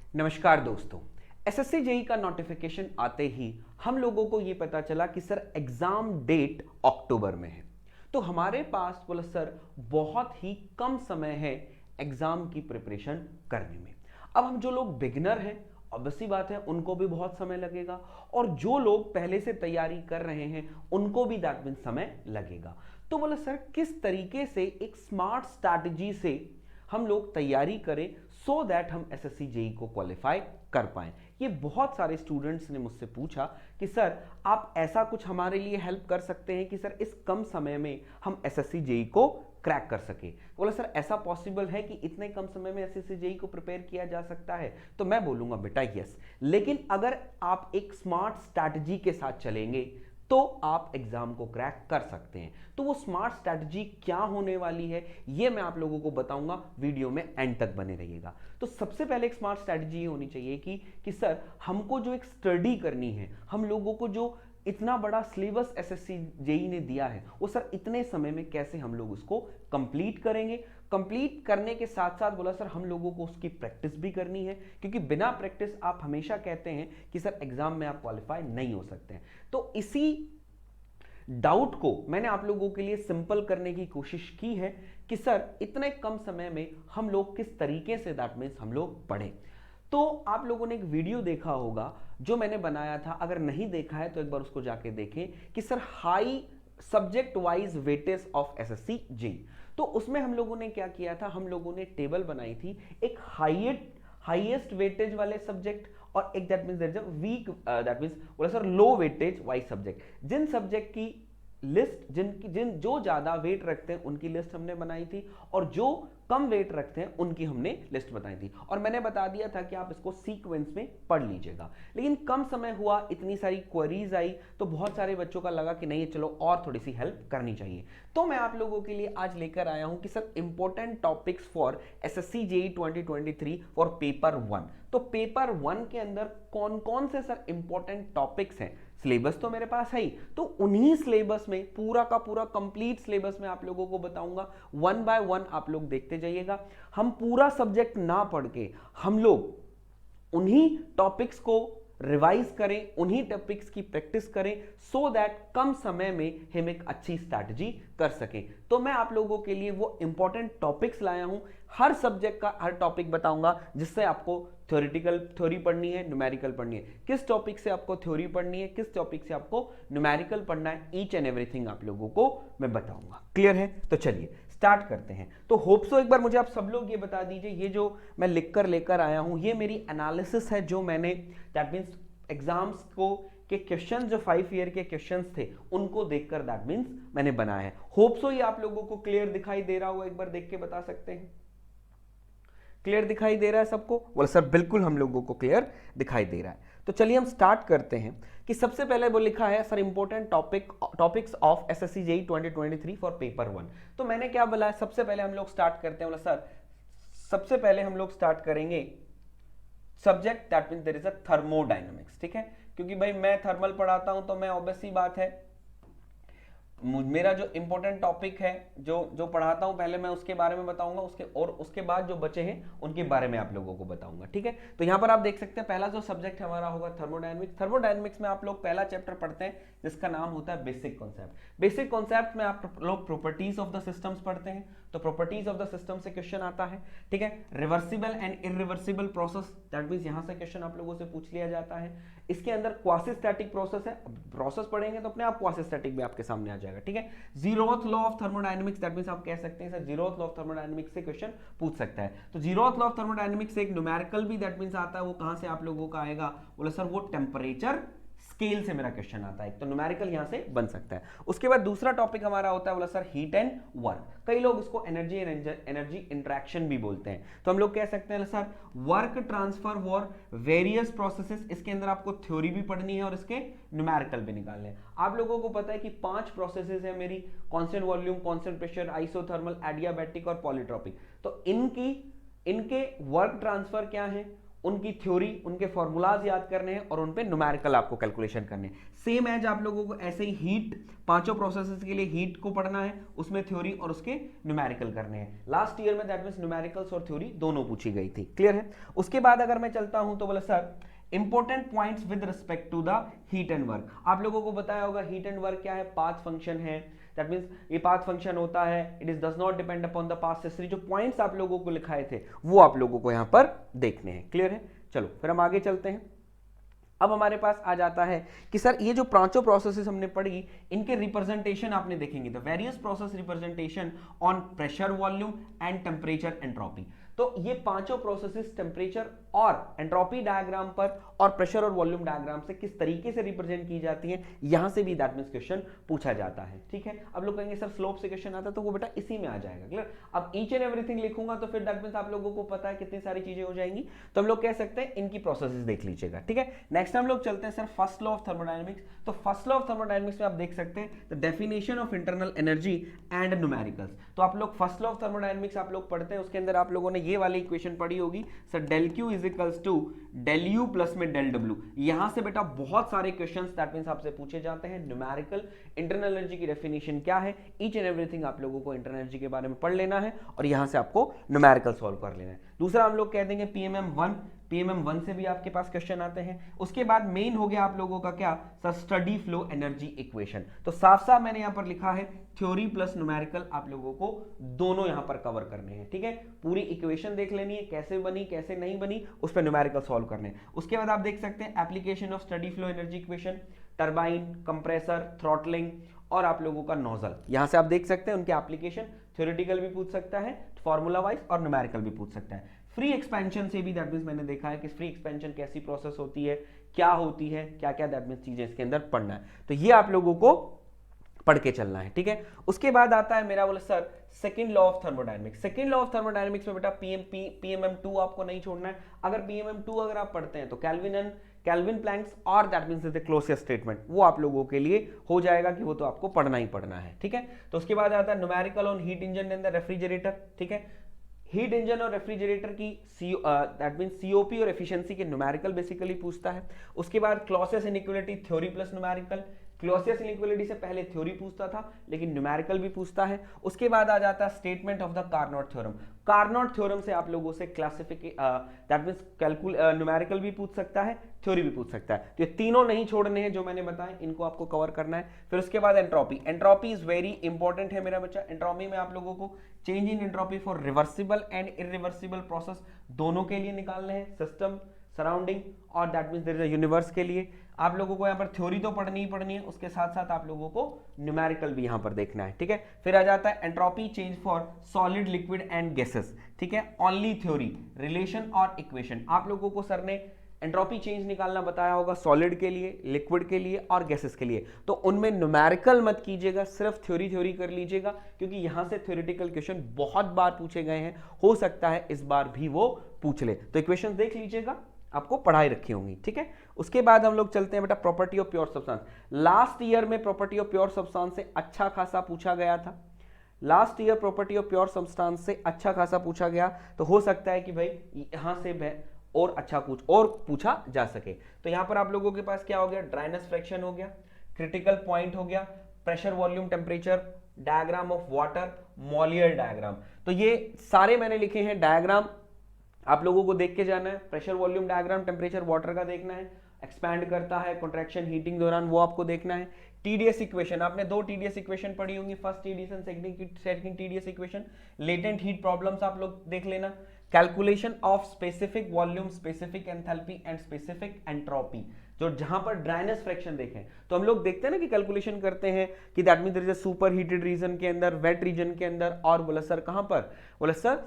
नमस्कार दोस्तों। SSC JE का नोटिफिकेशन आते ही हम लोगों को ये पता चला कि सर एग्जाम डेट अक्टूबर में है। तो हमारे पास बोला सर बहुत ही कम समय है एग्जाम की प्रिपरेशन करने में। अब हम जो लोग बिगिनर हैं ऑब्वियसली बात है उनको भी बहुत समय लगेगा, और जो लोग पहले से तैयारी कर रहे हैं उनको भी दैट मीन समय लगेगा। तो बोला सर किस तरीके से एक स्मार्ट स्ट्रैटेजी से हम लोग तैयारी करें सो दैट हम एसएससी जेई को क्वालिफाई कर पाएं। ये बहुत सारे स्टूडेंट्स ने मुझसे पूछा कि सर आप ऐसा कुछ हमारे लिए हेल्प कर सकते हैं कि सर इस कम समय में हम एसएससी जेई को क्रैक कर सके। बोला सर ऐसा पॉसिबल है कि इतने कम समय में एसएससी जेई को प्रिपेयर किया जा सकता है? तो मैं बोलूंगा बेटा यस, लेकिन अगर आप एक स्मार्ट स्ट्रैटेजी के साथ चलेंगे तो आप एग्जाम को क्रैक कर सकते हैं। तो वो स्मार्ट स्ट्रैटेजी क्या होने वाली है ये मैं आप लोगों को बताऊंगा, वीडियो में एंड तक बने रहिएगा। तो सबसे पहले एक स्मार्ट स्ट्रैटेजी होनी चाहिए कि सर हमको जो एक स्टडी करनी है, हम लोगों को जो इतना बड़ा सिलेबस एसएससी जेई ने दिया है वो सर इतने समय में कैसे हम लोग उसको कंप्लीट करेंगे। कंप्लीट करने के साथ साथ बोला सर हम लोगों को उसकी प्रैक्टिस भी करनी है, क्योंकि बिना प्रैक्टिस आप हमेशा कहते हैं कि सर एग्जाम में आप क्वालिफाई नहीं हो सकते हैं। तो इसी डाउट को मैंने आप लोगों के लिए सिंपल करने की कोशिश की है कि सर इतने कम समय में हम लोग किस तरीके से दैट मीन्स हम लोग पढ़ें। तो आप लोगों ने एक वीडियो देखा होगा जो मैंने बनाया था, अगर नहीं देखा है तो एक बार उसको जाके देखें कि sir high subject wise weightage of SSC JE. तो उसमें हम लोगों ने क्या किया था, हम लोगों ने टेबल बनाई थी, एक हाईएस्ट वेटेज वाले सब्जेक्ट और एक that means there is a week that means बोला sir low weightage wise subject. जिन सब्जेक्ट की लिस्ट जिन जो ज्यादा वेट रखते हैं उनकी लिस्ट हमने बनाई थी, और जो कम वेट रखते हैं उनकी हमने लिस्ट बताई थी, और मैंने बता दिया था कि आप इसको सीक्वेंस में पढ़ लीजिएगा। लेकिन कम समय हुआ, इतनी सारी क्वेरीज आई, तो बहुत सारे बच्चों का लगा कि नहीं चलो और थोड़ी सी हेल्प करनी चाहिए। तो मैं आप लोगों के लिए आज लेकर आया हूं कि sir important topics for SSC JE 2023 for paper 1। तो पेपर 1 के अंदर कौन कौन से सर इंपॉर्टेंट टॉपिक्स हैं, सिलेबस तो मेरे पास है ही, तो उन्हीं सिलेबस में पूरा का पूरा कंप्लीट सिलेबस में आप लोगों को बताऊंगा। वन बाय वन आप लोग देखते जाइएगा। हम पूरा सब्जेक्ट ना पढ़ के हम लोग उन्हीं टॉपिक्स को रिवाइज करें, उन्हीं टॉपिक्स की प्रैक्टिस करें सो दैट कम समय में हम एक अच्छी स्ट्रैटेजी कर सकें। तो मैं आप लोगों के लिए वो इंपॉर्टेंट टॉपिक्स लाया हूं, हर सब्जेक्ट का हर टॉपिक बताऊंगा, जिससे आपको थ्योरी पढ़नी है, न्यूमेरिकल पढ़नी है, किस टॉपिक से आपको थ्योरी पढ़नी है, किस टॉपिक से आपको न्यूमेरिकल पढ़ना है, ईच एंड एवरीथिंग आप लोगों को मैं बताऊंगा। क्लियर है? तो चलिए स्टार्ट करते हैं। तो होप सो एक बार मुझे आप सब लोग ये बता दीजिए, ये जो मैं लिखकर लेकर आया हूं ये मेरी एनालिसिस है, जो मैंने दैट मींस एग्जाम्स को के क्वेश्चन जो 5 ईयर के क्वेश्चंस थे उनको देखकर दैट मींस मैंने बनाया है। होप सो ये आप लोगों को क्लियर दिखाई दे रहा होगा, एक बार देख के बता सकते हैं। क्लियर दिखाई दे रहा है सबको? बोला सर बिल्कुल हम लोगों को क्लियर दिखाई दे रहा है। तो चलिए हम स्टार्ट करते हैं कि सबसे पहले वो लिखा है sir important topics of SSC JE 2023 for paper 1। तो मैंने क्या बोला है, सबसे पहले हम लोग स्टार्ट करते हैं। बोला सर सबसे पहले हम लोग स्टार्ट करेंगे subject that means there is a thermodynamics. ठीक है, क्योंकि भाई मैं थर्मल पढ़ाता हूं तो मैं ऑब्वियसली बात है मेरा जो इंपॉर्टेंट टॉपिक है जो जो पढ़ाता हूं पहले मैं उसके बारे में बताऊंगा, उसके बाद जो बचे हैं उनके बारे में आप लोगों को बताऊंगा। ठीक है, तो यहां पर आप देख सकते हैं पहला जो सब्जेक्ट हमारा होगा थर्मोडायनामिक्स। थर्मोडायनामिक्स में आप लोग पहला चैप्टर पढ़ते हैं जिसका नाम होता है बेसिक कॉन्सेप्ट। बेसिक कॉन्सेप्ट में आप लोग प्रॉपर्टीज ऑफ द सिस्टम्स पढ़ते हैं, तो प्रॉपर्टीज ऑफ द सिस्टम से क्वेश्चन आता है। ठीक है, reversible and irreversible process that means यहां से क्वेश्चन आप लोगों से पूछ लिया जाता है। इसके अंदर क्वासी स्टैटिक प्रोसेस है, प्रोसेस पढ़ेंगे तो अपने आप क्वासी स्टैटिक भी आपके सामने आ जाएगा। ठीक है, zeroth law of thermodynamics that means आप कह सकते हैं sir zeroth law of thermodynamics से क्वेश्चन पूछ सकता है। तो जीरोथ लॉ ऑफ थर्मोडायनामिक्स से एक न्यूमेरिकल भी दैट मींस आता है, वो कहां से आप लोगों का आएगा? बोला सर वो टेम्परेचर स्केल से मेरा क्वेश्चन आता है, तो न्यूमेरिकल यहां से बन सकता है। उसके बाद दूसरा टॉपिक हमारा होता है बोला सर हीट एंड वर्क। कई लोग इसको एनर्जी इंटरेक्शन भी बोलते हैं, तो हम लोग कह सकते हैं sir work transfer for various processes. इसके अंदर आपको थ्योरी भी पढ़नी है और इसके न्यूमेरिकल भी निकालने हैं। आप लोगों को पता है कि 5 प्रोसेसेस है मेरी, constant volume, constant pressure, isothermal, adiabatic और पॉलीट्रॉपिक। तो इनके वर्क ट्रांसफर क्या है, उनकी थ्योरी, उनके फॉर्मूलाज याद करने हैं और उन पे न्यूमेरिकल आपको कैलकुलेशन करने हैं। सेम एज आप लोगों को ऐसे ही हीट, पांचों प्रोसेसेस के लिए हीट को पढ़ना है, उसमें थ्योरी और उसके न्यूमेरिकल करने हैं। लास्ट ईयर में दैट मींस न्यूमेरिकल्स और थ्योरी दोनों पूछी गई थी। क्लियर है? उसके बाद अगर मैं चलता हूं तो बोला sir important points with respect to the heat and work. आप लोगों को बताया होगा हीट एंड वर्क क्या है, पाथ फंक्शन है। दैट मींस ये पाथ फंक्शन होता है, it is does not depend upon the past history. जो पॉइंट्स आप लोगों को लिखाए थे वो आप लोगों को यहां पर देखने हैं। क्लियर है? चलो फिर हम आगे चलते हैं। अब हमारे पास आ जाता है कि सर ये जो पांचों प्रोसेसेस हमने पढ़ी, इनके रिप्रेजेंटेशन आपने देखेंगे the various process representation on pressure, volume and temperature, entropy. तो ये पांचों प्रोसेसेस टेम्परेचर और एंट्रोपी डायग्राम पर और प्रेशर और वॉल्यूम डायग्राम से किस तरीके से रिप्रेजेंट की जाती है, यहां से भी दैट मींस क्वेश्चन पूछा जाता है। ठीक है? अब लोग कहेंगे सर स्लोप से क्वेश्चन आता है, तो वो बेटा इसी में आ जाएगा। क्लियर? अब ईच एंड एवरीथिंग लिखूंगा तो फिर दैट मींस आप लोगों को पता है कितनी सारी चीजें हो जाएंगी, तो हम लोग कह सकते हैं इनकी प्रोसेसेस देख लीजिएगा। ठीक है? नेक्स्ट हम लोग चलते हैं sir first law of thermodynamics. तो फर्स्ट लॉ ऑफ थर्मोडायनेमिक्स में आप देख सकते हैं the definition of internal energy and numericals. तो आप लोग फर्स्ट लॉ ऑफ थर्मोडायनेमिक्स आप लोग पढ़ते हैं, उसके अंदर आप लोगों ने ये वाली इक्वेशन पढ़ी होगी sir, del Q is equals to del U plus में डेल डब्ल्यू। यहां से बेटा बहुत सारे क्वेश्चंस दैट मींस आपसे पूछे जाते हैं। न्यूमेरिकल इंटरनल एनर्जी की डेफिनेशन क्या है, ईच एंड एवरीथिंग आप लोगों को इंटरनल एनर्जी के बारे में पढ़ लेना है और यहां से आपको न्यूमेरिकल सॉल्व कर लेना है। दूसरा हम लोग कह देंगे पीएमएम 1, पीएमएम 1 से भी आपके पास क्वेश्चन आते हैं। उसके बाद मेन हो गया आप लोगों का क्या sir, steady flow energy equation. तो साफ साफ मैंने यहां पर लिखा है थ्योरी प्लस न्यूमेरिकल आप लोगों को दोनों यहां पर कवर करने हैं। ठीक है? पूरी इक्वेशन देख लेनी है, कैसे बनी कैसे नहीं बनी, उस पर न्यूमेरिकल सॉल्व करने हैं। उसके बाद आप देख सकते हैं application of steady flow energy equation, turbine, compressor, throttling और आप लोगों का नोजल। यहां से आप देख सकते हैं उनके एप्लीकेशन, थ्योरेटिकल भी पूछ सकता है, फॉर्मूला वाइज और न्यूमेरिकल भी पूछ सकता है। फ्री एक्सपेंशन से भी दैट मींस मैंने देखा है कि फ्री एक्सपेंशन कैसी प्रोसेस होती है, क्या होती है, क्या क्या दैट मींस चीजें इसके अंदर पढ़ना है, तो ये आप लोगों को पढ़ के चलना है। ठीक है? उसके बाद आता है मेरा बोला sir second law of thermodynamics. Second law of thermodynamics में बेटा पीएमएम 2 आपको नहीं छोड़ना है। अगर पीएमएम 2 अगर आप पढ़ते हैं तो कैल्विन प्लैंक्स और दैट मींस द क्लोसियस स्टेटमेंट वो आप लोगों के लिए हो जाएगा कि वो तो आपको पढ़ना ही पढ़ना है। ठीक है? तो उसके बाद आता है numerical on heat engine and the refrigerator. ठीक है? हीट इंजन और रेफ्रिजरेटर की दैट मींस सीओपी और एफिशिएंसी के न्यूमेरिकल बेसिकली पूछता है। उसके बाद Clausius inequality theory plus numerical. Clausius inequality से पहले थ्योरी पूछता था लेकिन न्यूमेरिकल भी पूछता है। उसके बाद आ जाता है statement of the Carnot theorem. Carnot theorem से आप लोगों से दैट मींस न्यूमेरिकल भी पूछ सकता है, थ्योरी भी पूछ सकता है। तो ये तीनों नहीं छोड़ने हैं जो मैंने बताया, इनको आपको कवर करना है। फिर उसके बाद entropy. Entropy is very important है मेरा बच्चा। एंट्रोपी में आप लोगों को change in entropy for reversible and irreversible process दोनों के लिए निकालने हैं, सिस्टम, सराउंडिंग और that means there is a universe के लिए। आप लोगों को यहाँ पर थ्योरी तो पढ़नी ही पढ़नी है, उसके साथ साथ आप लोगों को न्यूमेरिकल भी यहाँ पर देखना है। ठीक है? फिर आ जाता है entropy change for solid, liquid and gases. ठीक है? ओनली थ्योरी, रिलेशन और इक्वेशन। आप लोगों को सर ने एंट्रोपी चेंज निकालना बताया होगा सॉलिड के लिए, लिक्विड के लिए और गैसेस के लिए, तो उनमें न्यूमेरिकल मत कीजिएगा, सिर्फ थ्योरी कर लीजिएगा क्योंकि यहां से थ्योरेटिकल क्वेश्चन बहुत बार पूछे गए हैं, हो सकता है इस बार भी वो पूछ ले। तो इक्वेशन देख लीजिएगा, आपको पढ़ाई रखी होंगी। ठीक है? उसके बाद हम लोग चलते हैं बेटा property of pure substance. Last year में प्रॉपर्टी ऑफ प्योर सब्सटेंस से अच्छा खासा पूछा गया था। Last year property of pure substance से अच्छा खासा पूछा गया, तो हो सकता है कि भाई यहां से और अच्छा कुछ और पूछा जा सके। तो यहां पर आप लोगों के पास क्या हो गया, ड्राइनेस फ्रैक्शन हो गया, क्रिटिकल पॉइंट हो गया, pressure, volume, temperature, diagram of water, Molière diagram. तो ये सारे मैंने लिखे हैं डायग्राम, आप लोगों को देख के जाना है। Pressure, volume diagram, temperature, water का देखना है, एक्सपैंड करता है कॉन्ट्रैक्शन, हीटिंग दौरान, वो आपको देखना है। टीडीएस इक्वेशन, आपने दो टीडीएस इक्वेशन पढ़ी होंगी, first TDS and second TDS equation. Latent heat problems आप लोग देख लेना। Calculation of specific volume, specific enthalpy and specific entropy, जो जहां पर ड्राइनेस फ्रैक्शन देखें तो हम लोग देखते हैं ना कि कैलकुलेशन करते हैं कि that means there is a super heated region के अंदर, वेट रीजन के अंदर, और बोला सर कहां पर, बोला सर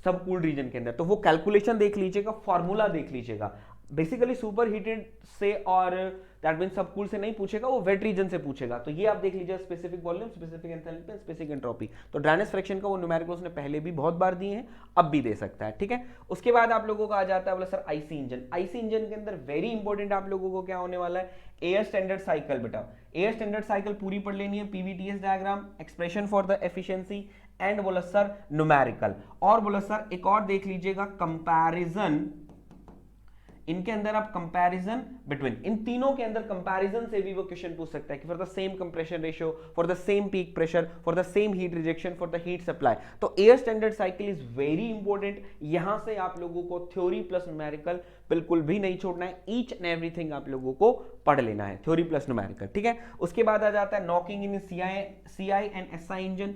सब कूल रीजन के अंदर। तो वो कैलकुलेशन देख लीजिएगा, फॉर्मूला देख लीजिएगा। बेसिकली सुपर हीटेड से और दैट मींस सब कूल से नहीं पूछेगा, वो वेट रीजन से पूछेगा। तो ये आप देख लीजिए, specific volume, specific enthalpy, specific entropy. तो ड्राइनेस फ्रैक्शन का वो न्यूमेरिकल उसने पहले भी बहुत बार दिए हैं, अब भी दे सकता है। ठीक है? उसके बाद आप लोगों का आ जाता है बोला sir IC engine. IC engine के अंदर वेरी इंपॉर्टेंट आप लोगों को क्या होने वाला है, एयर स्टैंडर्ड साइकिल। बेटा एयर स्टैंडर्ड साइकिल पूरी पढ़ लेनी है, PVTS diagram, expression for the efficiency and बोला सर न्यूमेरिकल। और बोला सर एक और देख लीजिएगा, कंपैरिजन इनके अंदर आप कंपैरिजन बिटवीन, इन तीनों के अंदर कंपैरिजन से भी वो क्वेश्चन पूछ सकता है कि for the same compression ratio, for the same peak pressure, for the same heat rejection, for the heat supply. तो air standard cycle is very important. यहां से आप लोगों को थ्योरी प्लस न्यूमेरिकल बिल्कुल भी नहीं छोड़ना है, ईच एंड एवरीथिंग आप लोगों को पढ़ लेना है, थ्योरी प्लस न्यूमेरिकल, ठीक है। उसके बाद आ जाता है knocking in CI and SI engine.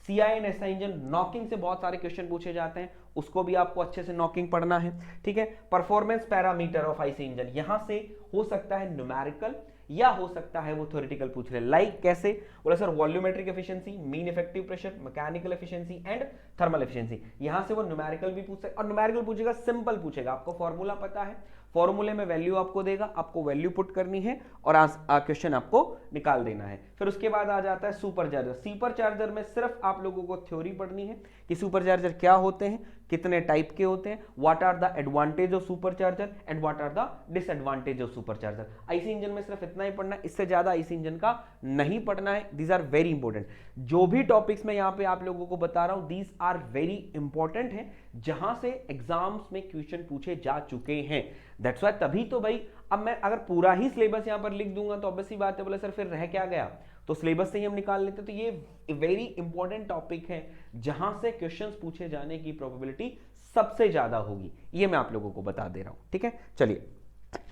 CI and SI engine knocking से बहुत सारे क्वेश्चन पूछे जाते हैं, उसको भी आपको अच्छे से नॉकिंग पढ़ना है, ठीक है। Performance parameter of IC engine, यहां से हो सकता है न्यूमेरिकल या हो सकता है वो थ्योरेटिकल पूछ रहे। लाइक कैसे बोला sir, volumetric efficiency, mean effective pressure, mechanical efficiency and thermal efficiency. यहां से वो न्यूमेरिकल भी पूछ सकता है, और न्यूमेरिकल पूछेगा सिंपल पूछेगा, आपको फॉर्मूला पता है, फॉर्मूले में वैल्यू आपको देगा, आपको वैल्यू पुट करनी है और क्वेश्चन आपको निकाल देना है। फिर उसके बाद आ जाता है सुपर चार्जर। सुपर चार्जर में सिर्फ आप लोगों को थ्योरी पढ़नी है कि सुपर चार्जर क्या होते हैं, कितने टाइप के होते हैं, what are the advantage of super charger and what are the disadvantage of super charger. IC engine में सिर्फ इतना ही पढ़ना है, इससे ज्यादा आईसी इंजन का नहीं पढ़ना है। These are very important. जो भी टॉपिक्स मैं यहाँ पे आप लोगों को बता रहा हूं, दीज आर वेरी इंपॉर्टेंट हैं, जहां से एग्जाम्स में क्वेश्चन पूछे जा चुके हैं। दैट्स व्हाई, तभी तो भाई अब मैं अगर पूरा ही सिलेबस यहाँ पर लिख दूंगा तो ऑब्वियस सी बात है, बोले सर फिर रह क्या गया, तो सिलेबस से ही हम निकाल लेते। तो ये वेरी इंपॉर्टेंट टॉपिक है जहां से क्वेश्चंस पूछे जाने की प्रोबेबिलिटी सबसे ज्यादा होगी, ये मैं आप लोगों को बता दे रहा हूं, ठीक है। चलिए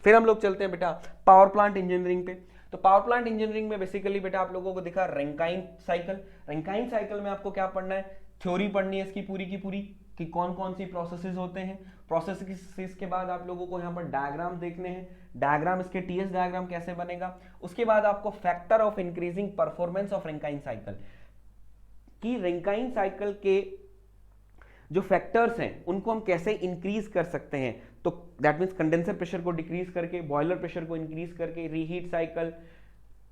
फिर हम लोग चलते हैं बेटा पावर प्लांट इंजीनियरिंग पे। तो पावर प्लांट इंजीनियरिंग में बेसिकली बेटा आप लोगों को दिखा रैंकाइन साइकिल। रैंकाइन साइकिल में आपको क्या पढ़ना है, थ्योरी पढ़नी है इसकी पूरी की पूरी कि कौन कौन सी प्रोसेसेस होते हैं। प्रोसेसेस के बाद आप लोगों को यहाँ पर डायग्राम देखने हैं, डायग्राम इसके टीएस डायग्राम कैसे बनेगा। उसके बाद आपको factor of increasing performance of Rankine cycle, कि रैंकाइन साइकिल के जो फैक्टर्स हैं उनको हम कैसे इंक्रीज कर सकते हैं। तो दैट मींस कंडेंसर प्रेशर को डिक्रीज करके, बॉयलर प्रेशर को इंक्रीज करके, रीहीट साइकिल,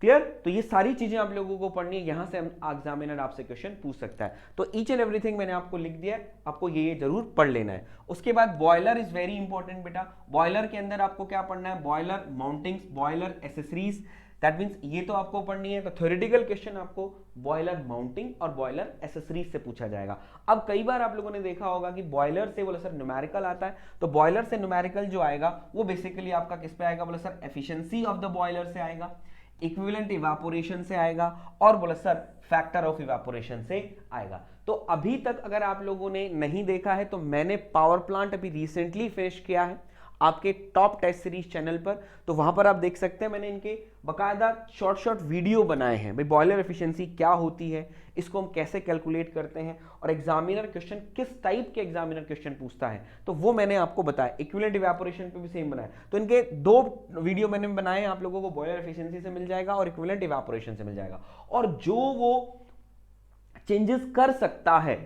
क्लियर। तो ये सारी चीजें आप लोगों को पढ़नी है, यहां से एग्जामिनर आपसे क्वेश्चन पूछ सकता है। तो ईच एंड एवरीथिंग मैंने आपको लिख दिया है, आपको ये जरूर पढ़ लेना है। उसके बाद बॉयलर इज वेरी इंपॉर्टेंट बेटा। बॉयलर के अंदर आपको क्या पढ़ना है, boiler mountings, boiler accessories, that means ये तो आपको पढ़नी है। तो थ्योरेटिकल क्वेश्चन आपको बॉयलर माउंटिंग और बॉयलर एसेसरीज से पूछा जाएगा। अब कई बार आप लोगों ने देखा होगा कि बॉयलर से बोला सर न्यूमेरिकल आता है, तो बॉयलर से न्यूमेरिकल जो आएगा वो बेसिकली आपका किस पे आएगा, बोला sir efficiency of the boiler से आएगा, इक्विवेलेंट इवेपोरेशन से आएगा, और बोला सर फैक्टर ऑफ इवेपोरेशन से आएगा। तो अभी तक अगर आप लोगों ने नहीं देखा है तो मैंने पावर प्लांट अभी रिसेंटली फिनिश किया है आपके टॉप टेस्ट सीरीज चैनल पर, तो वहां पर आप देख सकते हैं मैंने इनके बकायदा शॉर्ट वीडियो बनाए हैं भाई, बॉयलर एफिशिएंसी क्या होती है, इसको हम कैसे कैलकुलेट करते हैं, और एग्जामिनर क्वेश्चन किस टाइप के एग्जामिनर क्वेश्चन पूछता है, तो वो मैंने आपको बताया। इक्विवेलेंट इवेपोरेशन पे भी सेम बनाया, तो इनके 2 वीडियो मैंने बनाए हैं, आप लोगों को बॉयलर एफिशिएंसी से मिल जाएगा और इक्विवेलेंट इवेपोरेशन से मिल जाएगा। और जो वो चेंजेस कर सकता है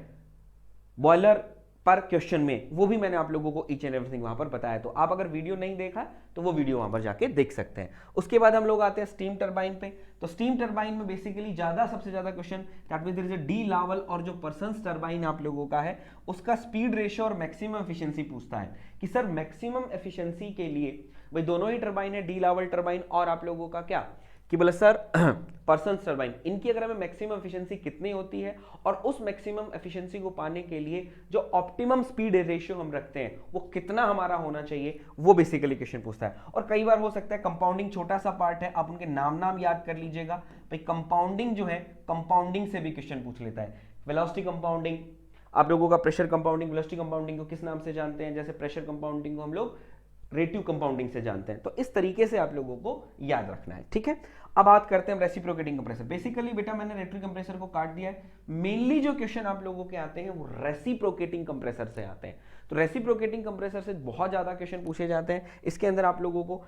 बॉयलर पर क्वेश्चन में, वो भी मैंने आप लोगों को ईच एंड एवरीथिंग वहां पर बताया। तो आप अगर वीडियो नहीं देखा तो वो वीडियो वहां पर जाके देख सकते हैं। उसके बाद हम लोग आते हैं स्टीम टरबाइन पे। तो स्टीम टरबाइन में बेसिकली सबसे ज्यादा question that means there is a de Laval, और जो पर्सन्स टरबाइन आप लोगों का है उसका स्पीड रेशियो और मैक्सिमम एफिशिएंसी पूछता है कि सर मैक्सिमम एफिशिएंसी के लिए भाई दोनों ही टरबाइन है, डी लावल टरबाइन और आप लोगों का क्या कि बोले सर पर्सन टरबाइन, इनकी अगर हमें मैक्सिमम एफिशिएंसी कितनी होती है, और उस मैक्सिमम एफिशिएंसी को पाने के लिए जो ऑप्टिमम स्पीड रेशियो हम रखते हैं वो कितना हमारा होना चाहिए, वो बेसिकली क्वेश्चन पूछता है। और कई बार हो सकता है कंपाउंडिंग छोटा सा पार्ट है, आप उनके नाम याद कर लीजिएगा भाई। कंपाउंडिंग जो है, कंपाउंडिंग से भी क्वेश्चन पूछ लेता है। वेलोसिटी कंपाउंडिंग, आप लोगों का प्रेशर कंपाउंडिंग, वेलोसिटी कंपाउंडिंग को किस नाम से जानते हैं, जैसे प्रेशर कंपाउंडिंग को हम लोग रेटिव कंपाउंडिंग से जानते हैं। तो इस तरीके से आप लोगों को याद रखना है, ठीक है। अब बात करते हैं रेसिप्रोकेटिंग कंप्रेसर। बेसिकली बेटा मैंने रेटरी कंप्रेसर को काट दिया है, मेनली जो क्वेश्चन आप लोगों के आते हैं वो रेसिप्रोकेटिंग कंप्रेसर से आते हैं। तो रेसिप्रोकेटिंग कंप्रेसर से बहुत ज्यादा क्वेश्चन पूछे जाते हैं। इसके अंदर आप लोगों को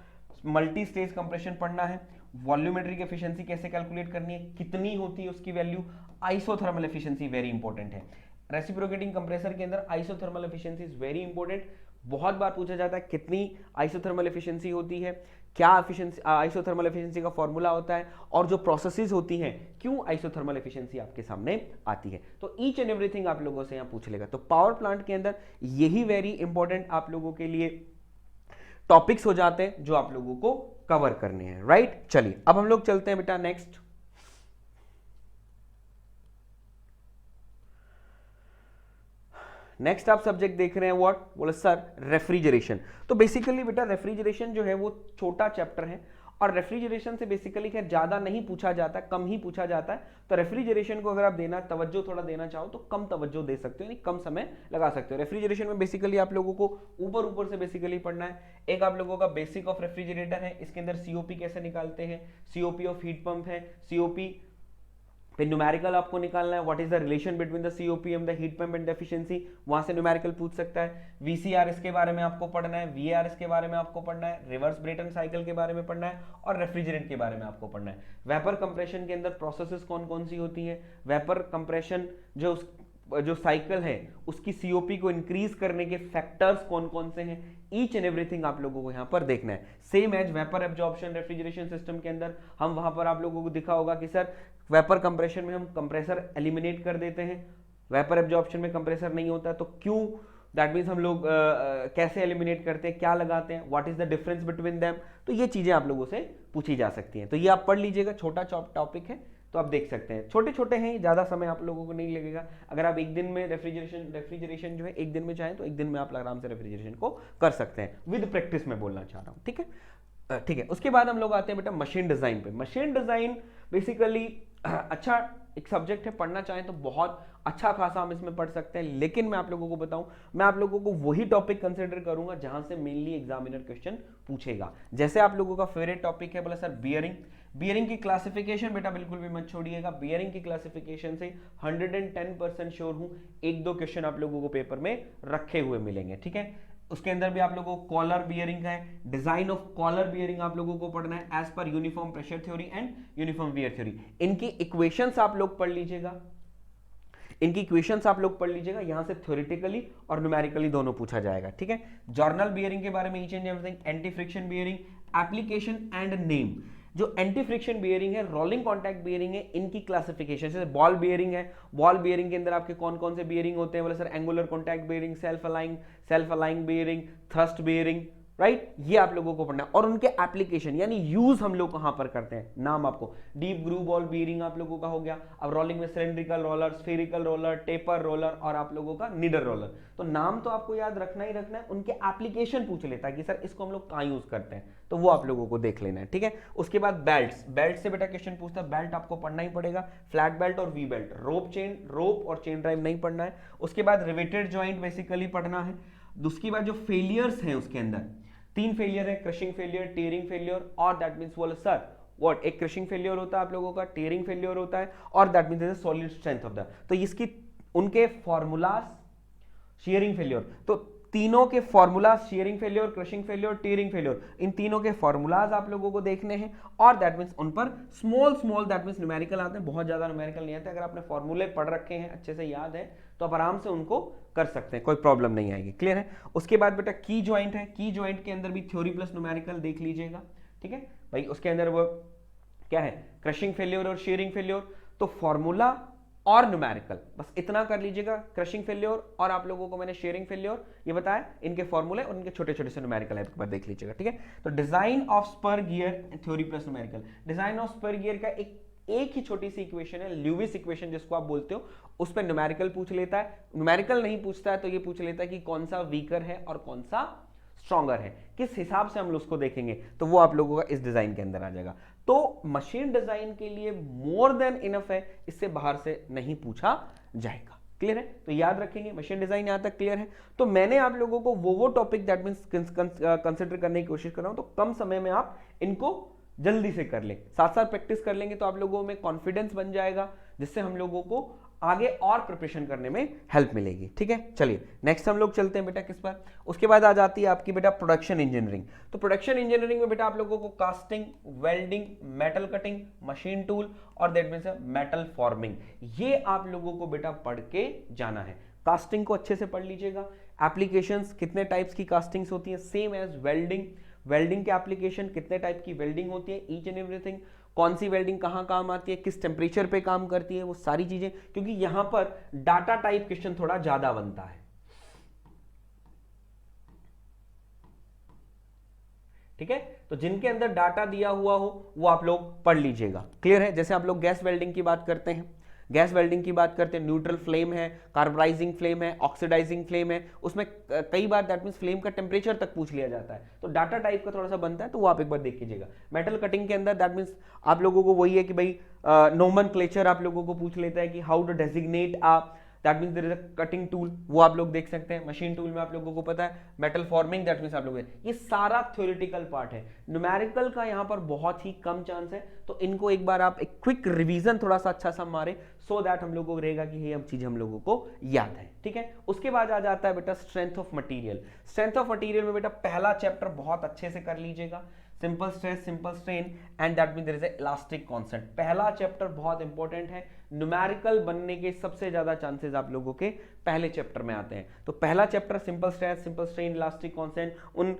मल्टी स्टेज कंप्रेशन पढ़ना है, वॉल्यूमेट्रिक एफिशिएंसी कैसे कैलकुलेट करनी है, कितनी होती है उसकी value, isothermal efficiency very important है। रेसिप्रोकेटिंग कंप्रेसर के अंदर isothermal efficiency is very important, बहुत बार पूछा जाता है कितनी आइसोथर्मल एफिशिएंसी होती है, क्या एफिशिएंसी आइसोथर्मल एफिशिएंसी का फॉर्मूला होता है, और जो प्रोसेसेस होती हैं क्यों आइसोथर्मल एफिशिएंसी आपके सामने आती है। तो ईच एंड एवरीथिंग आप लोगों से यहां पूछ लेगा। तो पावर प्लांट के अंदर यही वेरी इंपॉर्टेंट आप लोगों के लिए टॉपिक्स हो जाते हैं जो आप लोगों को कवर करने हैं, राइट। चलिए अब हम लोग चलते हैं बेटा नेक्स्ट। नेक्स्ट आप सब्जेक्ट देख रहे हैं व्हाट, बोले सर रेफ्रिजरेशन। तो बेसिकली बेटा रेफ्रिजरेशन जो है वो छोटा चैप्टर है और रेफ्रिजरेशन से बेसिकली खैर ज्यादा नहीं पूछा जाता, कम ही पूछा जाता है। तो रेफ्रिजरेशन को अगर आप देना तवज्जो थोड़ा देना चाहो तो कम तवज्जो दे सकते हो, यानी कम समय लगा सकते हो। रेफ्रिजरेशन में बेसिकली आप लोगों को ऊपर ऊपर से बेसिकली पढ़ना है। एक आप लोगों का बेसिक ऑफ रेफ्रिजरेटर है, इसके अंदर सीओपी कैसे निकालते हैं, सीओपी ऑफ हीट पंप है, सीओपी फिर न्यूमेरिकल आपको निकालना है, what is the relation between the COP and the heat pump and efficiency, वहां से न्यूमेरिकल पूछ सकता है। वीसीआर इसके बारे में आपको पढ़ना है, वीआर इसके बारे में आपको पढ़ना है, रिवर्स ब्रेटन साइकिल के बारे में पढ़ना है और रेफ्रिजरेंट के बारे में आपको पढ़ना है। वेपर कंप्रेशन के अंदर प्रोसेसेस कौन कौन सी होती है, वेपर कंप्रेशन जो साइकिल है उसकी सीओपी को इंक्रीज करने के फैक्टर्स कौन कौन से हैं, ईच एंड एवरीथिंग आप लोगों को यहां पर देखना है। Same as vapour absorption refrigeration system के अंदर हम वहां पर आप लोगों को दिखा होगा कि सर वेपर कंप्रेशन में हम कंप्रेसर एलिमिनेट कर देते हैं, वेपर एब्जॉर्प्शन में कंप्रेसर नहीं होता, तो क्यों, दैट मीन्स हम लोग कैसे एलिमिनेट करते हैं, क्या लगाते हैं, what is the difference between them. तो ये चीजें आप लोगों से पूछी जा सकती हैं। तो ये आप पढ़ लीजिएगा, छोटा टॉपिक है तो आप देख सकते हैं, छोटे छोटे हैं, ज्यादा समय आप लोगों को नहीं लगेगा। अगर आप एक दिन में रेफ्रिजरेशन जो है एक दिन में चाहें तो एक दिन में आप आराम से रेफ्रिजरेशन को कर सकते हैं, विद प्रैक्टिस में बोलना चाह रहा हूं, ठीक है। ठीक है, उसके बाद हम लोग आते हैं बेटा मशीन डिजाइन पे। मशीन डिजाइन बेसिकली अच्छा एक सब्जेक्ट है, पढ़ना चाहें तो बहुत अच्छा खासा हम इसमें पढ़ सकते हैं, लेकिन मैं आप लोगों को बताऊं, मैं आप लोगों को वही टॉपिक कंसीडर करूंगा जहां से मेनली एग्जामिनर क्वेश्चन पूछेगा। जैसे आप लोगों का फेवरेट टॉपिक है बोला सर बियरिंग, बियरिंग की क्लासिफिकेशन बेटा बिल्कुल भी मत छोड़िएगा। बियरिंग की क्लासिफिकेशन से 110% श्योर हूं एक दो क्वेश्चन आप लोगों को पेपर में रखे हुए मिलेंगे, ठीक है। उसके अंदर भी आप लोगों को कॉलर बियरिंग है, डिजाइन ऑफ कॉलर बियरिंग आप लोगों को पढ़ना है as per uniform pressure theory and uniform wear theory. इनकी इक्वेशंस आप लोग पढ़ लीजिएगा, इनकी इक्वेशंस आप लोग पढ़ लीजिएगा, यहां से थ्योरेटिकली और न्यूमेरिकली दोनों पूछा जाएगा, ठीक है। जर्नल बियरिंग के बारे में each and everything, anti friction bearing, application and name. जो एंटी फ्रिक्शन बियरिंग है, रोलिंग कॉन्टैक्ट बियरिंग है, इनकी क्लासिफिकेशन, जैसे बॉल बियरिंग है, बॉल बियरिंग के अंदर आपके कौन कौन से बियरिंग होते हैं, बोले sir angular contact bearing, self aligning bearing, thrust bearing, right, ये आप लोगों को पढ़ना है। और उनके एप्लीकेशन यानी यूज हम लोग कहां पर करते हैं, नाम आपको, डीप ग्रूव बॉल बियरिंग आप लोगों का हो गया। अब रोलिंग में cylindrical roller, spherical roller, taper roller और आप लोगों का निडर रोलर। तो नाम तो आपको याद रखना ही रखना है, उनके एप्लीकेशन पूछ लेता है कि सर इसको हम लोग कहां यूज करते हैं, तो वो आप लोगों को देख लेना है, ठीक है। उसके बाद बेल्ट्स, बेल्ट से बेटा क्वेश्चन पूछता है, बेल्ट आपको पढ़ना ही पड़ेगा, फ्लैट बेल्ट और वी बेल्ट, रोप और चेन ड्राइव नहीं पढ़ना है। उसके बाद रिवेटेड जॉइंट बेसिकली पढ़ना है। उसके बाद जो फेलियर्स हैं उसके अंदर 3 फेलियर है, क्रशिंग फेलियर, टीयरिंग फेलियर और दैट मींस बोले सर व्हाट, एक क्रशिंग फेलियर होता है आप लोगों का, टीयरिंग फेलियर होता है और that means solid strength of the, तो इसकी उनके फॉर्मूलाज, शीयरिंग फेलियर, तो तीनों के formula, shearing failure, crushing failure, tearing failure, इन तीनों के फॉर्मूलाज आप लोगों को देखने हैं और दैट मींस उन पर स्मॉल दैट मींस न्यूमेरिकल आते हैं, बहुत ज्यादा न्यूमेरिकल नहीं आते। अगर आपने फॉर्मूले पढ़ रखे हैं, अच्छे से याद है, तो आप आराम से उनको कर सकते हैं, कोई प्रॉब्लम नहीं आएगी, क्लियर है। उसके बाद बेटा की ज्वाइंट है, की ज्वाइंट के अंदर भी थ्योरी प्लस न्यूमेरिकल देख लीजिएगा, ठीक है भाई। उसके अंदर वो क्या है, क्रशिंग फेलियर और शीयरिंग फेलियर, तो फॉर्मूला और न्यूमेरिकल बस इतना कर लीजिएगा। क्रशिंग फेलियर और आप लोगों को मैंने शेयरिंग फेलियर ये बताया, इनके फॉर्मूले और इनके छोटे छोटे से न्यूमेरिकल है, एक बार देख लीजिएगा, ठीक है। तो design of spur gear, theory plus numerical. Design of spur gear का एक ही छोटी सी इक्वेशन है, ल्यूविस इक्वेशन जिसको आप बोलते हो, उस पर न्यूमेरिकल पूछ लेता है। न्यूमेरिकल नहीं पूछता है तो ये पूछ लेता है कि कौन सा वीकर है और कौन सा स्ट्रॉन्गर है, किस हिसाब से हम लोग उसको देखेंगे, तो वो आप लोगों का इस डिजाइन के अंदर आ जाएगा। तो मशीन डिजाइन के लिए मोर देन इनफ है, इससे बाहर से नहीं पूछा जाएगा, क्लियर है। तो याद रखेंगे मशीन डिजाइन यहां तक क्लियर है। तो मैंने आप लोगों को वो टॉपिक दैट मींस कंसिडर करने की कोशिश कर रहा हूं, तो कम समय में आप इनको जल्दी से कर ले, साथ साथ प्रैक्टिस कर लेंगे तो आप लोगों में कॉन्फिडेंस बन जाएगा, जिससे हम लोगों को आगे और प्रिपरेशन करने में हेल्प मिलेगी, ठीक है। चलिए नेक्स्ट हम लोग चलते हैं बेटा किस पर, उसके बाद आ जाती है आपकी बेटा प्रोडक्शन इंजीनियरिंग। तो प्रोडक्शन इंजीनियरिंग में बेटा आप लोगों को casting, welding, metal cutting, machine tool और दैट मींस मेटल फॉर्मिंग, ये आप लोगों को बेटा पढ़ के जाना है। कास्टिंग को अच्छे से पढ़ लीजिएगा, एप्लीकेशंस, कितने टाइप्स की कास्टिंग्स होती हैं, सेम एज वेल्डिंग, वेल्डिंग के एप्लीकेशन, कितने टाइप की वेल्डिंग होती है, ईच एंड एवरीथिंग, कौन सी वेल्डिंग कहां काम आती है, किस टेम्परेचर पे काम करती है, वो सारी चीजें, क्योंकि यहां पर डाटा टाइप क्वेश्चन थोड़ा ज्यादा बनता है, ठीक है। तो जिनके अंदर डाटा दिया हुआ हो वो आप लोग पढ़ लीजिएगा, क्लियर है। जैसे आप लोग गैस वेल्डिंग की बात करते हैं, गैस वेल्डिंग की बात करते हैं, न्यूट्रल फ्लेम है, कार्बराइजिंग फ्लेम है, ऑक्सीडाइजिंग फ्लेम है, उसमें कई बार दैट मींस फ्लेम का टेम्परेचर तक पूछ लिया जाता है, तो डाटा टाइप का थोड़ा सा बनता है, तो वो आप एक बार देख लीजिएगा। मेटल कटिंग के अंदर दैट मींस आप लोगों को वही है कि भाई नोमेनक्लेचर आप लोगों को पूछ लेता है कि how to designate that means there is a cutting tool, वो आप लोग देख सकते हैं। मशीन टूल में आप लोगों को पता है, मेटल फॉर्मिंग दैट मींस आप लोग, ये सारा थ्योरेटिकल पार्ट है, न्यूमेरिकल का यहाँ पर बहुत ही कम चांस है, तो इनको एक बार आप एक क्विक रिवीजन थोड़ा सा अच्छा सा मारे, सो दैट हम लोगों को रहेगा कि ये हम चीज हम लोगों को याद है, ठीक है। उसके बाद आ जाता है बेटा strength of material. Strength of material में बेटा पहला चैप्टर बहुत अच्छे से कर लीजिएगा, simple stress, simple strain and that means there is elastic constant. पहला चैप्टर बहुत इंपॉर्टेंट है, न्यूमेरिकल बनने के सबसे ज्यादा चांसेस आप लोगों के पहले चैप्टर में आते हैं। तो पहला chapter simple stress, simple strain, elastic constant, उन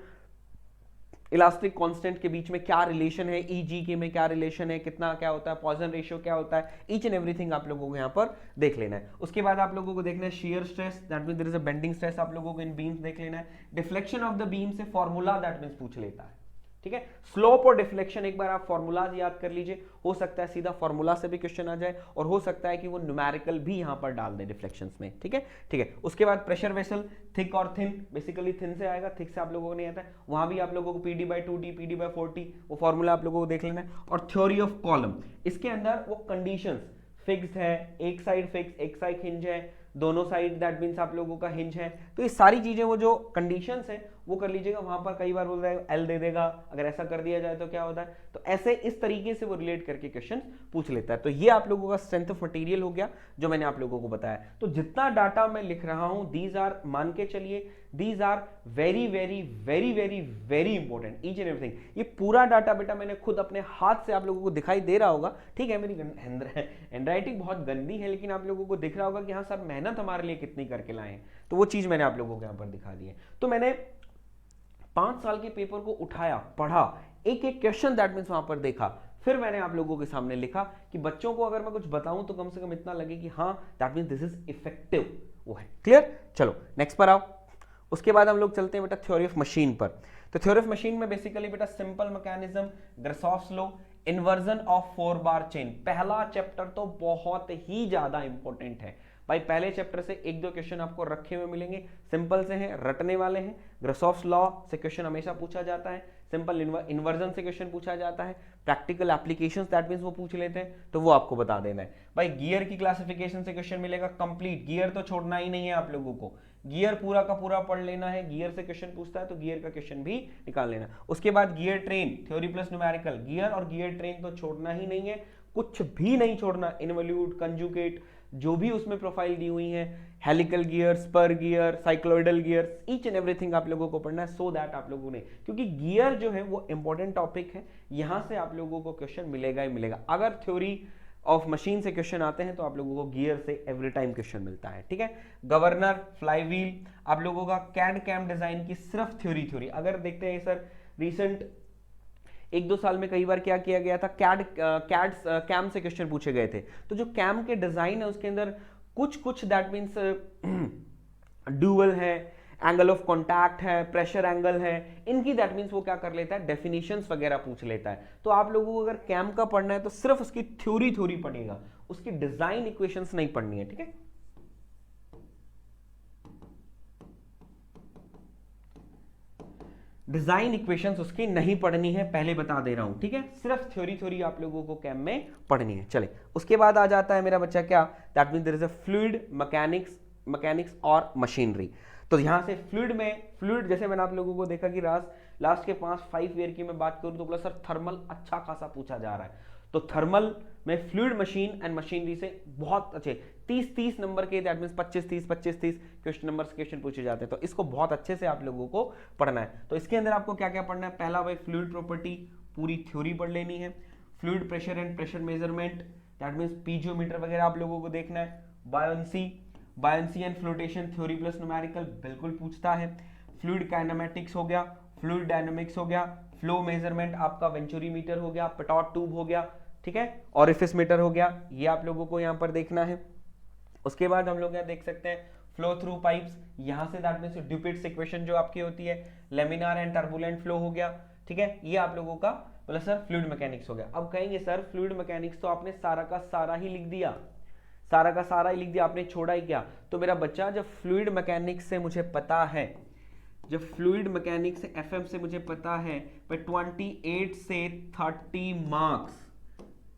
इलास्टिक कांस्टेंट के बीच में क्या रिलेशन है, ईजी के में क्या रिलेशन है, कितना क्या होता है, पॉइजन रेशियो क्या होता है, ईच एंड एवरीथिंग आप लोगों को यहाँ पर देख लेना है। उसके बाद आप लोगों को देखना है shear stress, that means there is a bending stress, आप लोगों को इन बीम्स देख लेना है। डिफ्लेक्शन ऑफ द बीम से फॉर्मूला दैट मींस पूछ लेता है, ठीक है। स्लोप और डिफ्लेक्शन एक बार आप फॉर्मूलाज याद कर लीजिए, हो सकता है सीधा फॉर्मूला से भी क्वेश्चन आ जाए, और हो सकता है कि वो न्यूमेरिकल भी यहां पर डाल दे डिफ्लेक्शंस में, ठीक है, ठीक है। उसके बाद प्रेशर वेसल, थिक और थिन, बेसिकली थिन से आएगा, थिक से आप लोगों को नहीं आता है, वहां भी आप लोगों को PD/2T, PD/4T, वो फॉर्मूला आप लोगों को देख लेना है। और थ्योरी ऑफ कॉलम, इसके अंदर वो कंडीशंस फिक्स्ड है, एक साइड फिक्स, एक साइड हिंज है, दोनों साइड दैट मींस आप लोगों का हिंज है, तो ये सारी चीजें वो जो कंडीशंस है वो कर लीजिएगा। वहां पर कई बार बोल रहा है एल दे देगा, अगर ऐसा कर दिया जाए तो क्या होता है, तो ऐसे इस तरीके से वो रिलेट करके क्वेश्चन पूछ लेता है। तो ये आप लोगों का स्ट्रेंथ ऑफ मटेरियल हो गया जो मैंने आप लोगों को बताया। तो जितना डाटा मैं लिख रहा हूं, दीज आर, मान के चलिए these are very very very very very important, each and everything. ये पूरा डाटा बेटा मैंने खुद अपने हाथ से आप लोगों को दिखाई दे रहा होगा, ठीक है, मेरी हैंडराइटिंग बहुत गंदी है, लेकिन आप लोगों को दिख रहा होगा कि हाँ सर मेहनत हमारे लिए कितनी करके लाए हैं, तो वो चीज मैंने आप लोगों को यहाँ पर दिखा दी है। तो मैंने 5 साल के पेपर को उठाया, पढ़ा, एक एक क्वेश्चन दैट मींस वहां पर देखा, फिर मैंने आप लोगों के सामने लिखा कि बच्चों को अगर मैं कुछ बताऊं तो कम से कम इतना लगे कि हाँ that means this is effective, वो है क्लियर। चलो नेक्स्ट पर आओ। उसके बाद हम लोग चलते हैं बेटा थ्योरी ऑफ मशीन पर। तो थ्योरी ऑफ मशीन में बेसिकली बेटा simple mechanism, Grashof's law, inversion of 4 bar chain, पहला चैप्टर तो बहुत ही ज्यादा इंपॉर्टेंट है भाई। पहले चैप्टर से एक दो क्वेश्चन आपको रखे हुए मिलेंगे, सिंपल से हैं, रटने वाले हैं। ग्रासॉफ्स लॉ से क्वेश्चन हमेशा पूछा जाता है, सिंपल इन्वर्जन से क्वेश्चन पूछा जाता है, प्रैक्टिकल एप्लीकेशंस दैट मींस वो पूछ लेते हैं, तो वो आपको बता देना है भाई। गियर की क्लासिफिकेशन से क्वेश्चन मिलेगा कंप्लीट, गियर तो छोड़ना ही नहीं है आप लोगों को, गियर पूरा का पूरा पढ़ लेना है। गियर से क्वेश्चन पूछता है तो गियर का क्वेश्चन भी निकाल लेना। उसके बाद gear train, theory plus numerical, gear और गियर ट्रेन तो छोड़ना ही नहीं है, कुछ भी नहीं छोड़ना, इनवॉल्यूट, कंजुगेट, जो भी उसमें प्रोफाइल दी हुई है, helical gear, spur gear, cycloidal gear, each and everything आप लोगों को पढ़ना है, सो दैट आप लोगों ने, क्योंकि गियर जो है वो इंपॉर्टेंट टॉपिक है, यहां से आप लोगों को क्वेश्चन मिलेगा ही मिलेगा। अगर थ्योरी ऑफ मशीन से क्वेश्चन आते हैं तो आप लोगों को गियर से एवरी टाइम क्वेश्चन मिलता है, ठीक है। गवर्नर, फ्लाईव्हील, आप लोगों का कैड कैम डिजाइन की सिर्फ थ्योरी, अगर देखते हैं सर रिसेंट 1-2 साल में कई बार क्या किया गया था, कैम से क्वेश्चन पूछे गए थे, तो जो कैम के डिजाइन है उसके अंदर कुछ दैट मींस ड्यूअल है, एंगल ऑफ कॉन्टैक्ट है, प्रेशर एंगल है, इनकी दैट मींस वो क्या कर लेता है, डेफिनेशंस वगैरह पूछ लेता है। तो आप लोगों को अगर कैम का पढ़ना है तो सिर्फ उसकी थ्योरी पढ़ेगा, उसकी डिजाइन इक्वेशंस नहीं पढ़नी है, ठीक है। डिजाइन इक्वेशंस उसकी नहीं पढ़नी है, पहले बता दे रहा हूं, ठीक है, सिर्फ थ्योरी आप लोगों को कैम में पढ़नी है। चले उसके बाद आ जाता है मेरा बच्चा क्या, that means there is a fluid mechanics और मशीनरी। तो यहां से फ्लूइड जैसे मैंने आप लोगों को देखा कि लास्ट के 5 ईयर की मैं बात करूं तो बोला सर थर्मल अच्छा खासा पूछा जा रहा है, तो थर्मल में फ्लूइड मशीन एंड मशीनरी से बहुत अच्छे 30 नंबर के, दैट मींस 25-30 क्वेश्चन नंबर से क्वेश्चन पूछे जाते हैं, तो इसको बहुत अच्छे से आप लोगों को पढ़ना है। तो इसके अंदर आपको क्या क्या पढ़ना है, पहला भाई फ्लूइड प्रॉपर्टी पूरी थ्योरी पढ़ लेनी है, fluid pressure and pressure measurement, that means piezometer वगैरह आप लोगों को देखना है। Buoyancy and flotation, theory plus numerical बिल्कुल पूछता है। फ्लूइड काइनेमेटिक्स हो गया, फ्लूइड डायनामिक्स हो गया, फ्लो मेजरमेंट आपका वेंचुरीमीटर हो गया, पेटॉट ट्यूब हो गया, ठीक है, ऑरिफिस मीटर हो गया, ये आप लोगों को यहाँ पर देखना है। उसके बाद हम लोग यहाँ देख सकते हैं फ्लो थ्रू पाइप्स, यहां से दैट मींस ड्यूपिट्स इक्वेशन जो आपकी होती है, लेमिनार एंड टर्बुलेंट फ्लो हो गया, ठीक है, ये आप लोगों का बोला सर फ्लूइड मैकेनिक्स हो गया। अब कहेंगे सर फ्लूइड मैकेनिक्स तो आपने सारा का सारा ही लिख दिया, सारा का सारा ही लिख दिया, आपने छोड़ा ही क्या। तो मेरा बच्चा जब फ्लूइड मैकेनिक्स से मुझे पता है, जब फ्लूइड मैकेनिक्स से एफएम से मुझे पता है पर 28 से 30 मार्क्स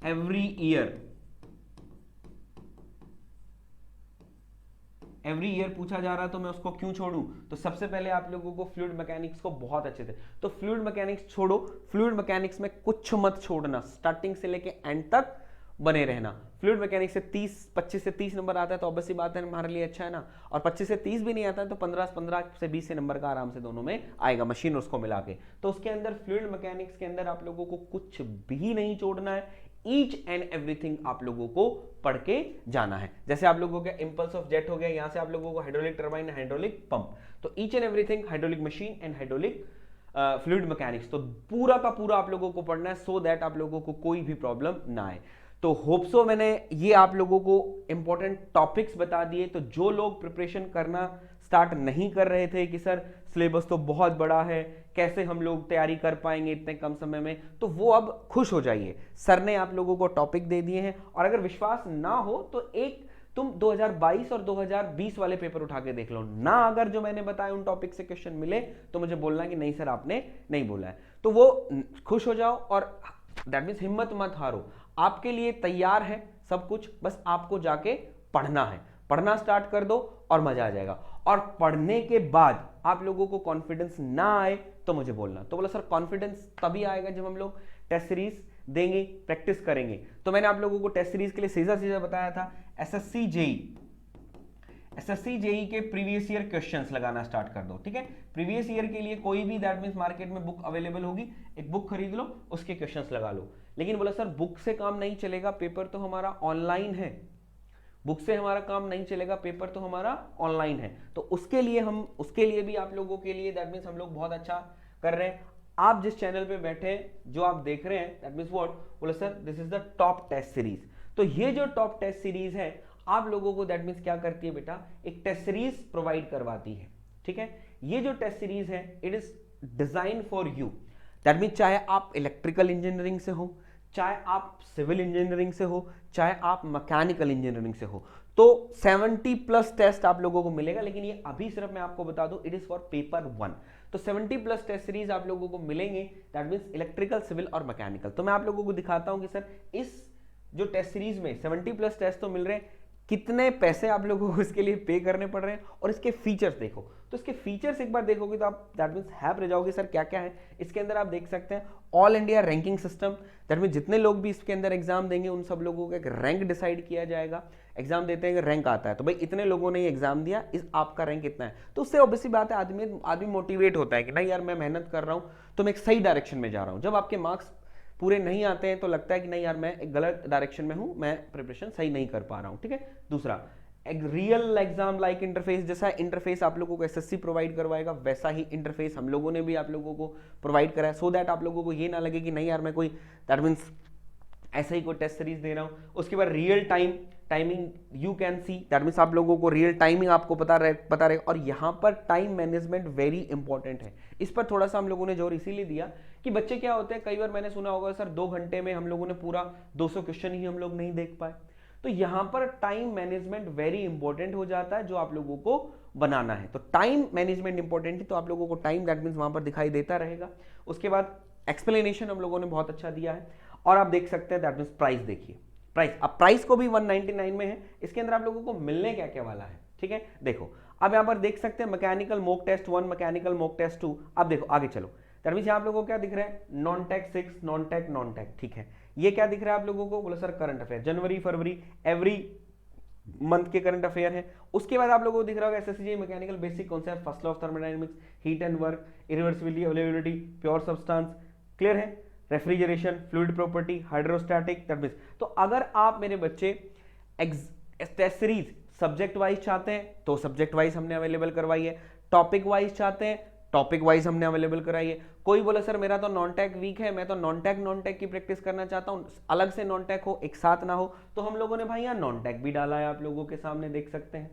एवरी ईयर पूछा जा रहा है, तो मैं उसको क्यों छोड़ूं। तो सबसे पहले आप लोगों को फ्लूइड मैकेनिक्स को बहुत अच्छे से, तो फ्लूइड मैकेनिक्स छोड़ो, फ्लूइड मैकेनिक्स में कुछ मत छोड़ना, स्टार्टिंग से लेके एंड तक बने रहना। फ्लूइड मैकेनिक्स से 25 से 30 नंबर आता है तो ऑब्वियसली बात है हमारे लिए अच्छा है ना, और 25 से 30 भी नहीं आता है तो 15 से 20 से नंबर का आराम से दोनों में आएगा, मशीन उसको मिला के। तो उसके अंदर फ्लूइड मैकेनिक्स के अंदर आप लोगों को कुछ भी नहीं छोड़ना है, ईच एंड एवरीथिंग आप लोगों को पढ़ के जाना है। जैसे आप लोगों का इंपल्स ऑफ जेट हो गया, यहां से आप लोगों को हाइड्रोलिक टरबाइन, हाइड्रोलिक पंप, तो each and everything hydraulic machine and hydraulic fluid mechanics, तो पूरा का पूरा आप लोगों को पढ़ना है, सो दैट आप लोगों को कोई भी प्रॉब्लम ना आए। तो होप सो मैंने ये आप लोगों को इंपॉर्टेंट टॉपिक्स बता दिए। तो जो लोग प्रिपरेशन करना स्टार्ट नहीं कर रहे थे कि सर सिलेबस तो बहुत बड़ा है, कैसे हम लोग तैयारी कर पाएंगे इतने कम समय में, तो वो अब खुश हो जाइए, सर ने आप लोगों को टॉपिक दे दिए हैं। और अगर विश्वास ना हो तो एक तुम 2022 और 2020 वाले पेपर उठा के देख लो ना, अगर जो मैंने बताया उन टॉपिक से क्वेश्चन मिले तो मुझे बोलना कि नहीं सर आपने नहीं बोला है, तो वो खुश हो जाओ। और दैट मीन्स हिम्मत मत हारो, आपके लिए तैयार है सब कुछ, बस आपको जाके पढ़ना है, पढ़ना स्टार्ट कर दो और मजा आ जाएगा। और पढ़ने के बाद आप लोगों को कॉन्फिडेंस ना आए तो मुझे बोलना। तो बोला सर कॉन्फिडेंस तभी आएगा जब हम लोग टेस्ट सीरीज देंगे, प्रैक्टिस करेंगे। तो मैंने आप लोगों को टेस्ट सीरीज के लिए सीधा बताया था, एसएससी जेई के प्रीवियस ईयर क्वेश्चंस लगाना स्टार्ट कर दो, ठीक है। प्रीवियस ईयर के लिए कोई भी दैट मींस मार्केट में बुक अवेलेबल होगी, एक बुक खरीद लो, उसके क्वेश्चंस लगा लो। लेकिन बोला सर बुक से काम नहीं चलेगा, पेपर तो हमारा ऑनलाइन है, बुक से हमारा काम नहीं चलेगा, पेपर तो हमारा ऑनलाइन है। तो उसके लिए भी आप लोगों के लिए दैट मींस हम लोग बहुत अच्छा कर रहे हैं। आप जिस चैनल पे बैठे हैं, जो आप देख रहे हैं, दैट मींस व्हाट, बोला sir this is the top test series. तो ये जो टॉप टेस्ट सीरीज है आप लोगों को दैट मींस क्या करती है बेटा, एक टेस्ट सीरीज प्रोवाइड करवाती है, ठीक है। ये जो टेस्ट सीरीज है it is design for you, that means चाहे आप इलेक्ट्रिकल इंजीनियरिंग से हो, चाहे आप सिविल इंजीनियरिंग से हो, चाहे आप मैकेनिकल इंजीनियरिंग से हो, तो 70+ टेस्ट आप लोगों को मिलेगा। लेकिन ये अभी सिर्फ मैं आपको बता दूं इट इज फॉर पेपर 1, तो 70+ टेस्ट सीरीज आप लोगों को मिलेंगे, दैट मींस इलेक्ट्रिकल, सिविल और मैकेनिकल। तो मैं आप लोगों को दिखाता हूं कि सर इस जो टेस्ट सीरीज में 70+ टेस्ट तो मिल रहे हैं, कितने पैसे आप लोगों को इसके लिए पे करने पड़ रहे हैं, और इसके फीचर्स देखो। तो इसके फीचर्स एक बार देखोगे तो आप दैट मींस हैप रह जाओगे सर क्या क्या है इसके अंदर। आप देख सकते हैं all India ranking system, that means जितने लोग भी इसके अंदर एग्जाम देंगे उन सब लोगों का एक रैंक डिसाइड किया जाएगा। एग्जाम देते हैं, रैंक आता है तो भाई इतने लोगों ने एग्जाम दिया, इस आपका रैंक इतना है, तो उससे ऑब्वियसली बात है आदमी मोटिवेट होता है कि नहीं यार मैं मेहनत कर रहा हूँ तो मैं एक सही डायरेक्शन में जा रहा हूँ। जब आपके मार्क्स पूरे नहीं आते हैं तो लगता है कि नहीं यार मैं एक गलत डायरेक्शन में हूं, मैं प्रिपरेशन सही नहीं कर पा रहा हूं, ठीक है। दूसरा, एक रियल एग्जाम लाइक इंटरफेस, जैसा इंटरफेस आप लोगों को एसएससी प्रोवाइड करवाएगा वैसा ही इंटरफेस हम लोगों ने भी आप लोगों को प्रोवाइड करा है, सो दैट आप लोगों को ये ना लगे कि नहीं यार मैं कोई दैट मींस ऐसा ही कोई टेस्ट सीरीज दे रहा हूं। उसके बाद real timing you can see, that means आप लोगों को रियल टाइमिंग आपको पता रहे। और यहाँ पर टाइम मैनेजमेंट वेरी इंपॉर्टेंट है, इस पर थोड़ा सा हम लोगों ने जोर इसीलिए दिया कि बच्चे क्या होते हैं, कई बार मैंने सुना होगा सर 2 घंटे में हम लोगों ने पूरा 200 क्वेश्चन ही हम लोग नहीं देख पाए। तो यहां पर टाइम मैनेजमेंट वेरी इंपॉर्टेंट हो जाता है जो आप लोगों को बनाना है। तो टाइम मैनेजमेंट इंपॉर्टेंट है, तो आप लोगों को टाइम दैट मींस वहां पर दिखाई देता रहेगा। उसके बाद एक्सप्लेनेशन हम लोगों ने बहुत अच्छा दिया है, और आप देख सकते हैं दैट मींस प्राइस देखिए, प्राइस अब प्राइस को भी 199 में है। इसके अंदर आप लोगों को मिलने क्या क्या वाला है, ठीक है। देखो अब यहां पर देख सकते हैं mechanical mock test 1, mechanical mock test 2। अब देखो आगे चलो, दैट मींस आप लोगों को क्या दिख रहा है, नॉन टेक 6, नॉन टेक, ठीक है। ये क्या दिख रहा है आप लोगों को, बोला सर करंट अफेयर, जनवरी फरवरी एवरी मंथ के करंट अफेयर है। उसके बाद आप लोगों को दिख रहा होगा SSC mechanical basic concept, first law of thermodynamics, heat and work, irreversibility, availability, pure substance, clear है, refrigeration, fluid property, hydrostatic, that means. तो अगर आप मेरे बच्चे टेस्ट सीरीज सब्जेक्ट वाइज चाहते हैं तो सब्जेक्ट वाइज हमने अवेलेबल करवाई है, टॉपिक वाइज चाहते हैं टॉपिक वाइज हमने अवेलेबल कराई है। कोई बोला सर मेरा तो नॉन टेक वीक है, मैं तो नॉन टेक की प्रैक्टिस करना चाहता हूं, अलग से नॉन टेक हो एक साथ ना हो, तो हम लोगों ने भाई यहाँ नॉन टेक भी डाला है, आप लोगों के सामने देख सकते हैं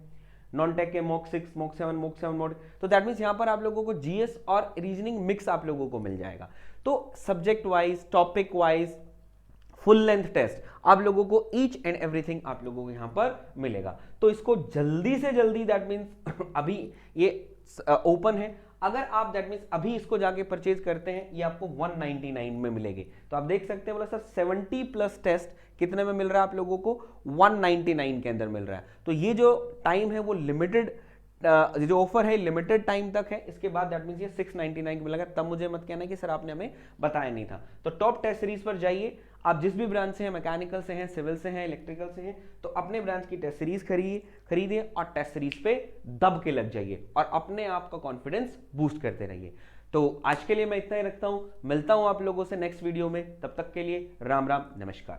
नॉन टेक के मॉक 6, मॉक 7 मोड। तो दैट मींस यहाँ पर आप लोगों को जीएस और रीजनिंग मिक्स आप लोगों को मिल जाएगा। तो subject wise, topic wise, full length test आप लोगों को ईच एंड एवरीथिंग आप लोगों को यहां पर मिलेगा। तो इसको जल्दी से जल्दी, दैट मीन्स अभी ये ओपन है, अगर आप दैट मीन्स अभी इसको जाके परचेज करते हैं ये आपको 199 में मिलेगी। तो आप देख सकते हैं बोला सर 70 प्लस टेस्ट कितने में मिल रहा है आप लोगों को, 199 के अंदर मिल रहा है। तो ये जो टाइम है वो लिमिटेड, जो ऑफर है लिमिटेड टाइम तक है, इसके बाद दैट मींस ये 699 मिलेगा। तब मुझे मत कहना कि सर आपने हमें बताया नहीं था। तो टॉप टेस्ट सीरीज पर जाइए, आप जिस भी ब्रांच से हैं, मैकेनिकल से हैं, सिविल से हैं, इलेक्ट्रिकल से हैं, तो अपने ब्रांच की टेस्ट सीरीज खरीदिए और टेस्ट सीरीज पे दब के लग जाइए और अपने आप का कॉन्फिडेंस बूस्ट करते रहिए। तो आज के लिए मैं इतना ही रखता हूं, मिलता हूं आप लोगों से नेक्स्ट वीडियो में, तब तक के लिए राम राम, नमस्कार।